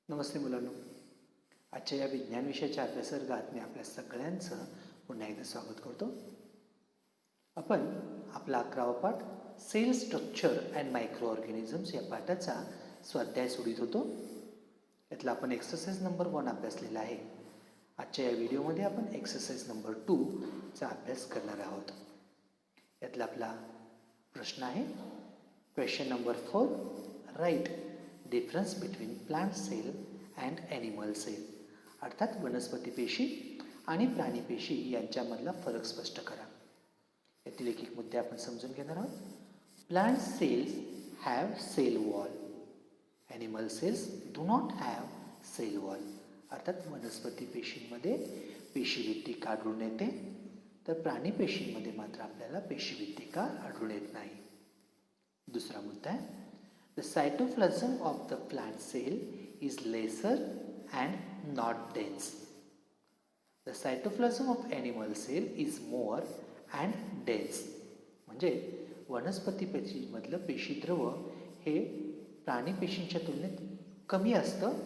नमस्ते मुलांनो. आजच्या या विज्ञान विषयाच्या अभ्यासवर्गात मी आपल्या सगळ्यांचं पुन्हा एकदा स्वागत करतो. आपण आपला 11वा पाठ cell structure and microorganisms या पाठाचा स्वाध्याय सोडीत होतो. यातला आपण एक्सरसाइज नंबर 1 अभ्यासलेला आहे. आजच्या या व्हिडिओमध्ये आपण एक्सरसाइज नंबर 2 चा अभ्यास करणार आहोत. यातला आपला प्रश्न आहे question number 4. Write difference between plant cell and animal cell. अर्थात वनस्पती पेशी आणि प्राणी पेशी यांच्यामधला फरक स्पष्ट करा. यातील एक एक मुद्दे आपण समजून घेणार आहोत. Plant cells have cell wall, animal cells do not have cell wall. अर्थात वनस्पती पेशींमध्ये पेशीभित्तिका आढळून येते, तर प्राणी पेशींमध्ये मात्र आपल्याला पेशीभित्तिका आढळून येत नाही. दुसरा मुद्दा आहे the cytoplasm of the plant cell is lesser and not dense. The cytoplasm of animal cell is more and dense. म्हणजे वनस्पती पेशीमधलं पेशीद्रव हे प्राणी पेशींच्या तुलनेत कमी असतं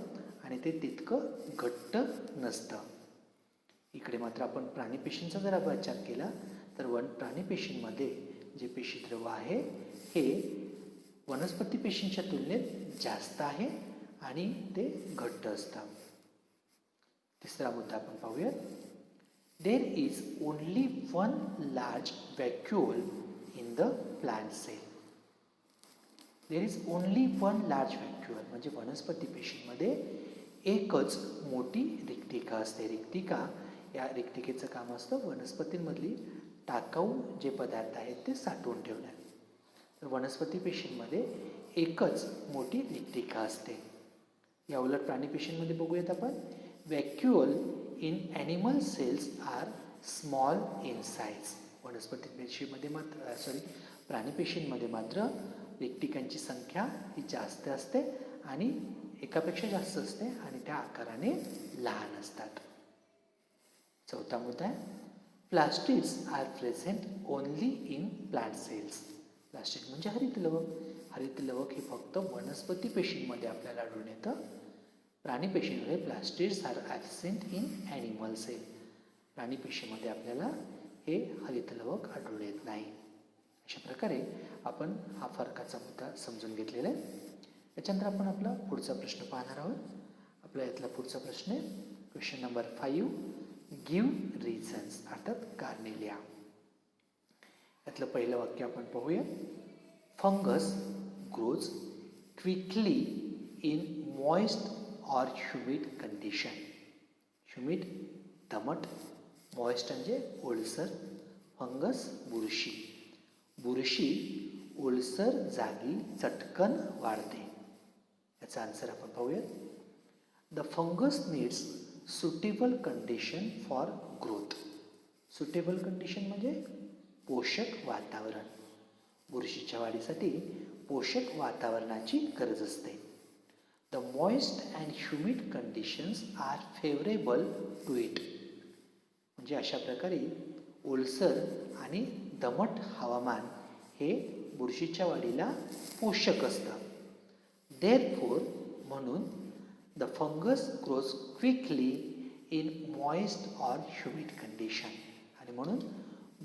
आणि ते तितकं घट्ट नसतं. इकडे मात्र आपण प्राणी पेशींचा जर विचार केला तर प्राणी पेशींमध्ये जे पेशीद्रव आहे हे वनस्पती पेशींच्या तुलनेत जास्त आहे आणि ते घट्ट असतात. तिसरा मुद्दा आपण पाहूया. There is only one large vacuole in the plant cell. There is only one large vacuole म्हणजे वनस्पती पेशींमध्ये एकच मोठी रिक्तिका असते. रिक्तिका या रिक्तिकेचं काम असतं वनस्पतींमधली टाकाऊ जे पदार्थ आहेत ते साठवून ठेवण्यात. वनस्पती पेशींमध्ये एकच मोठी रिक्तिका असते. या उलट प्राणी पेशींमध्ये बघूयात आपण. Vacuole in animal cells are small in size. वनस्पती पेशीमध्ये मात्र प्राणी पेशींमध्ये मात्र रिक्तिकांची संख्या ही जास्त असते आणि एकापेक्षा जास्त असते आणि त्या आकाराने लहान असतात. चौथा मुद्दा आहे plastids are present only in plant cells. Plastid म्हणजे हरितलवक. हरितलवक हे फक्त वनस्पती पेशींमध्ये आपल्याला आढळून येतं. प्राणी पेशींमध्ये plastids are absent in animal cell. प्राणी पेशीमध्ये आपल्याला हे हरितलवक आढळून येत नाही. अशा प्रकारे आपण हा फरकाचा मुद्दा समजून घेतलेला आहे. याच्यानंतर आपण आपला पुढचा प्रश्न पाहणार आहोत. आपला यातला पुढचा प्रश्न आहे क्वेश्चन नंबर 5. गिव्ह रिझन्स अर्थात कारणे लिहा. यातलं पहिलं वाक्य आपण पाहूया. Fungus grows quickly in moist or humid condition. Humid दमट, मॉइस्ट म्हणजे ओलसर. फंगस बुरशी. बुरशी ओलसर जागी चटकन वाढते. याचा आन्सर आपण पाहूया. The fungus needs suitable condition for growth. Suitable condition म्हणजे पोषक वातावरण. बुरशीच्या वाढीसाठी पोषक वातावरणाची गरज असते. The moist and humid conditions are favourable to it. म्हणजे अशा प्रकारे ओलसर आणि दमट हवामान हे बुरशीच्या वाढीला पोषक असतं. देअरफॉर म्हणून the fungus grows quickly in moist or humid condition. आणि म्हणून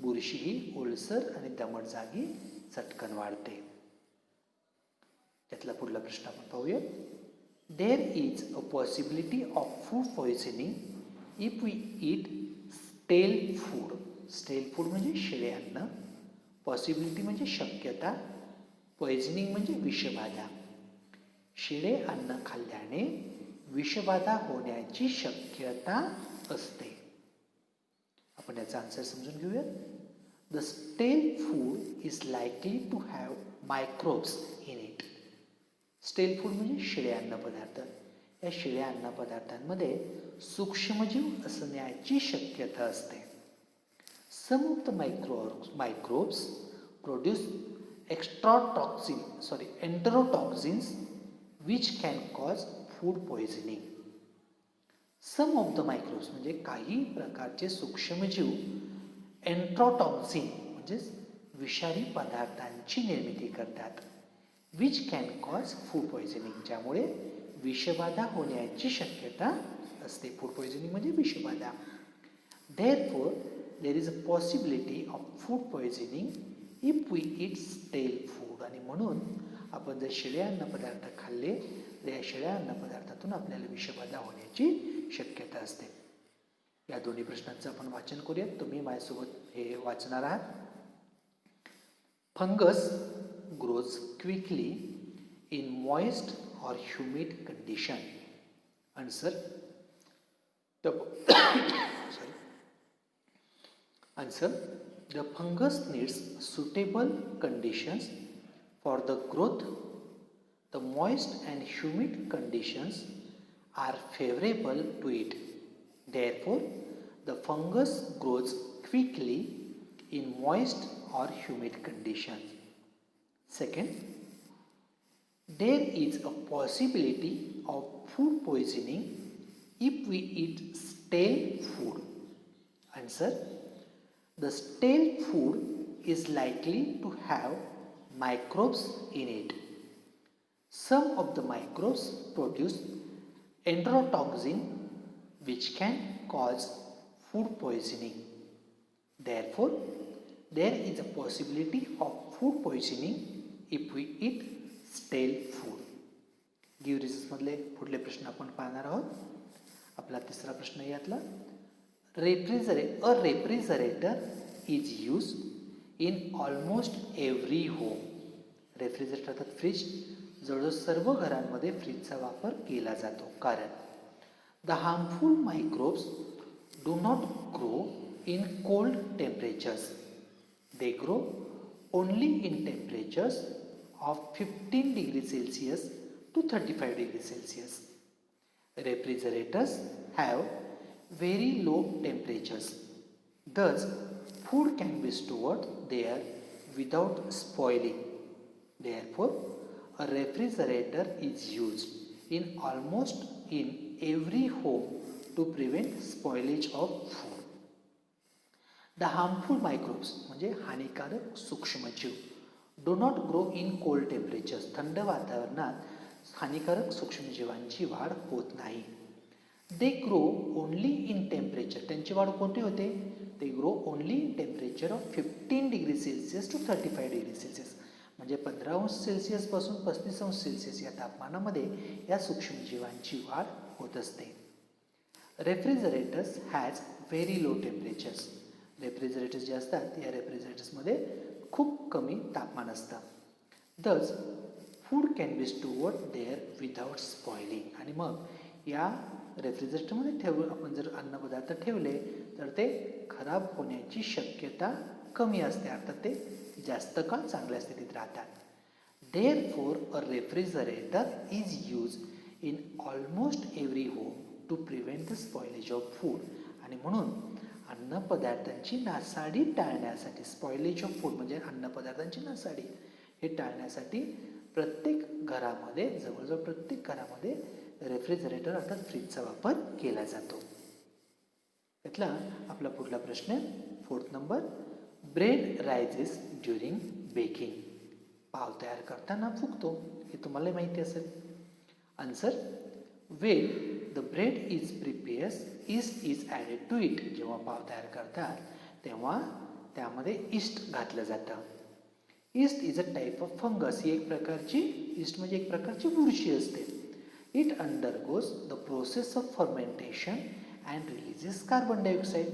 बुरशी ही ओलसर आणि दमट जागी चटकन वाढते. त्यातला पुढला प्रश्न आपण पाहूया. There is a possibility of food poisoning if we eat stale food. स्टेल फूड म्हणजे शिळे अन्न. पॉसिबिलिटी म्हणजे शक्यता. पॉइझनिंग म्हणजे विषबाधा. शिळे अन्न खाल्ल्याने विषबाधा होण्याची शक्यता असते. आपण याचा आन्सर समजून घेऊया. The stale food is likely to have microbes in it. Stale food म्हणजे शिळे अन्न पदार्थ. या शिळ्या अन्न पदार्थांमध्ये सूक्ष्मजीव असण्याची शक्यता असते. Some of the microbes produce enterotoxins which can cause food poisoning. Some of the microbes म्हणजे काही प्रकारचे सूक्ष्मजीव एंट्रोटॉक्सिन म्हणजेच विषारी पदार्थांची निर्मिती करतात. Which can cause food poisoning ज्यामुळे विषबाधा होण्याची शक्यता असते. फूड पॉयझनिंग म्हणजे विषबाधा. Therefore, there is a possibility of food poisoning if we eat stale food. आणि म्हणून आपण जर शिळे अन्नपदार्थ खाल्ले तर या शिळ्या अन्नपदार्थातून आपल्याला विषबाधा होण्याची शक्यता असते. या दोन्ही प्रश्नांचं आपण वाचन करूयात. तुम्ही माझ्यासोबत हे वाचणार आहात. Fungus grows quickly in moist or humid condition. Answer. Answer. The fungus needs suitable conditions for the growth. The moist and humid conditions are favorable to it. Therefore, the fungus grows quickly in moist or humid conditions. Second, there is a possibility of food poisoning if we eat stale food. Answer. The stale food is likely to have microbes in it. Some of the microbes produce enterotoxin which can cause food poisoning. Therefore, there is a possibility of food poisoning if we eat stale food. Give रिझन्समधले पुढले प्रश्न आपण पाहणार आहोत. आपला तिसरा प्रश्न यातला. A refrigerator is used in almost every home. Refrigerator अर्थात फ्रीज जवळजवळ सर्व घरांमध्ये फ्रीजचा वापर केला जातो. कारण the harmful microbes do not grow in cold temperatures. They grow only in temperatures of 15 degrees Celsius to 35 degrees Celsius. Refrigerators have very low temperatures. Thus, food can be stored there without spoiling. Therefore, a refrigerator is used in almost in every home to prevent spoilage of food. The harmful microbes म्हणजे हानिकारक सूक्ष्मजीव do not grow in cold temperatures. थंड वातावरणात हानिकारक सूक्ष्मजीवांची वाढ होत नाही. They grow only in temperature. त्यांची वाढ कोणती होते? They grow only in temperature of 15 degrees Celsius to 35 degrees Celsius. म्हणजे 15 अंश सेल्सिअस पासून 35 अंश सेल्सिअस या तापमानामध्ये या सूक्ष्मजीवांची वाढ होत असते. Refrigerators has very low temperatures. Refrigerators जे असतात या रेफ्रिजरेटर्समध्ये खूप कमी तापमान असतं. Thus food can be stored there without spoiling. आणि मग या रेफ्रिजरेटरमध्ये आपण जर अन्नपदार्थ ठेवले तर ते खराब होण्याची शक्यता कमी असते. अर्थात ते जास्त काळ चांगल्या स्थितीत राहतात. Therefore, a refrigerator is used in almost every home to prevent the spoilage of food. आणि म्हणून अन्नपदार्थांची नासाडी टाळण्यासाठी, स्पॉइलेज ऑफ फूड म्हणजे अन्नपदार्थांची नासाडी हे टाळण्यासाठी प्रत्येक घरामध्ये, जवळजवळ प्रत्येक घरामध्ये रेफ्रिजरेटर अर्थात फ्रीजचा वापर केला जातो. यातला आपला पुढला प्रश्न आहे 4th number. Bread rises during baking. पाव तयार करताना फुगतो. हे तुम्हाला माहिती असेल. Answer. Well the bread is prepares yeast is added to it. जेव्हा पाव तयार करतात तेव्हा त्यामध्ये ईस्ट घातलं जातं. Yeast is a type of fungus. ही एक प्रकारची ईस्ट म्हणजे एक प्रकारची बुरशी असते. It undergoes the process of fermentation and releases carbon dioxide.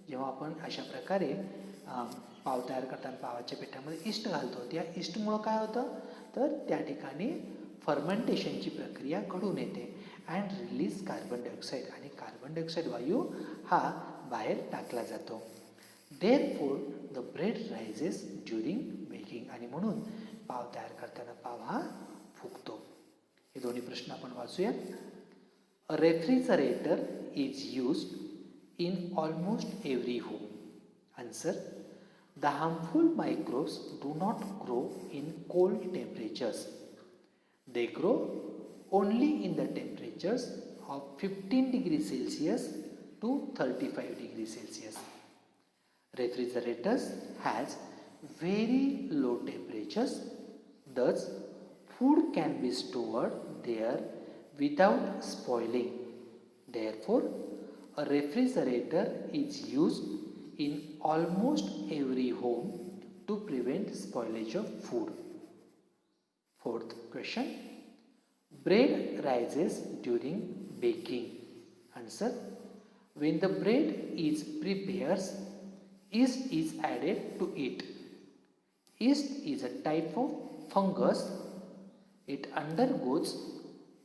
जेव्हा आपण अशा प्रकारे पाव तयार करताना पावाच्या पिठामध्ये ईस्ट घालतो, त्या ईस्टमुळं काय होतं तर त्या ठिकाणी फर्मेंटेशनची प्रक्रिया घडून येते. And release carbon dioxide. आणि कार्बन डायऑक्साईड वायू हा बाहेर टाकला जातो. Therefore the bread rises during baking. आणि म्हणून पाव तयार करताना पाव हा फुगतो. हे दोन्ही प्रश्न आपण वाचूया. A refrigerator is used in almost every home. Answer. The harmful microbes do not grow in cold temperatures. They grow only in the temperatures of 15 degrees Celsius to 35 degrees Celsius. Refrigerators has very low temperatures. Thus, food can be stored there without spoiling. Therefore, a refrigerator is used in almost every home to prevent spoilage of food. Fourth question. Bread rises during baking. Answer. When the bread is prepared, yeast is added to it. Yeast is a type of fungus. It undergoes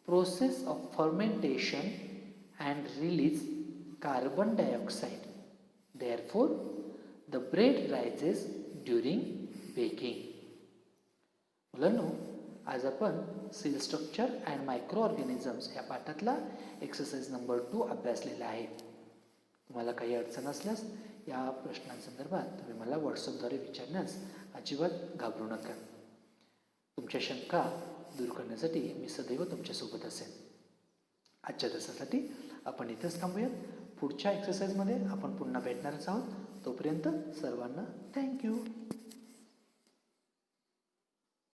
process of fermentation and release carbon dioxide. Therefore, the bread rises during baking. मुलांनो, आज आपण cell structure and microorganisms या पाठातला exercise number 2 अभ्यासलेला आहे. तुम्हाला काही अडचण असल्यास या प्रश्नांसंदर्भात तुम्ही मला व्हॉट्सअपद्वारे विचारण्यास अजिबात घाबरू नका. तुमच्या शंका दूर करण्यासाठी मी सदैव तुमच्यासोबत असेन. आजच्या तासासाठी आपण इथेच थांबूयात. पुढच्या एक्सरसाइजमध्ये आपण पुन्हा भेटणारच आहोत. तोपर्यंत सर्वांना थँक्यू.